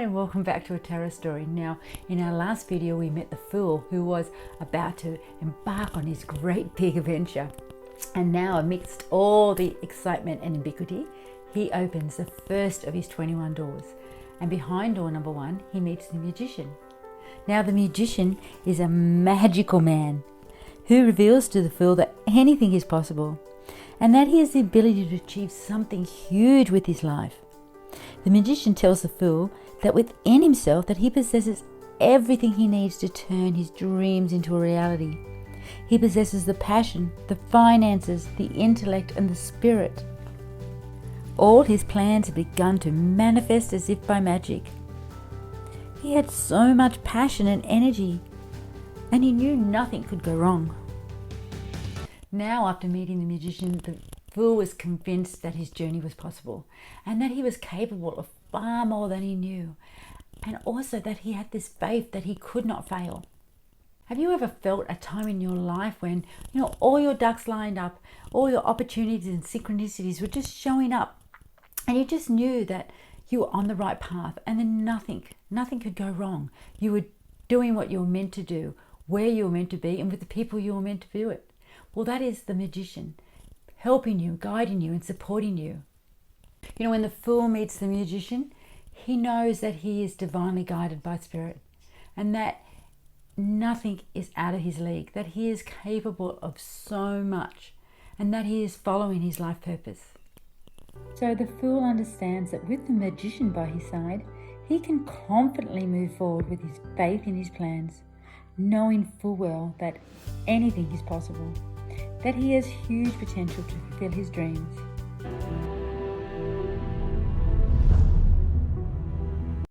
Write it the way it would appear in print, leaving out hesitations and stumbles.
and welcome back to a tarot story. Now, in our last video we met the Fool who was about to embark on his great big adventure. And now, amidst all the excitement and ambiguity, he opens the first of his 21 doors. And behind door number 1, he meets the Magician. Now, the Magician is a magical man who reveals to the Fool that anything is possible and that he has the ability to achieve something huge with his life. The Magician tells the Fool that within himself that he possesses everything he needs to turn his dreams into a reality. He possesses the passion, the finances, the intellect and the spirit. All his plans have begun to manifest as if by magic. He had so much passion and energy, and he knew nothing could go wrong. Now, after meeting the Magician, the Fool was convinced that his journey was possible and that he was capable of far more than he knew, and also that he had this faith that he could not fail. Have you ever felt a time in your life when all your ducks lined up, all your opportunities and synchronicities were just showing up, and you just knew that you were on the right path and then nothing could go wrong? You were doing what you were meant to do, where you were meant to be, and with the people you were meant to be with. Well, that is the Magician, helping you, guiding you and supporting you. When the Fool meets the Magician, he knows that he is divinely guided by spirit and that nothing is out of his league, that he is capable of so much and that he is following his life purpose. So the Fool understands that with the Magician by his side, he can confidently move forward with his faith in his plans, knowing full well that anything is possible, that he has huge potential to fulfill his dreams.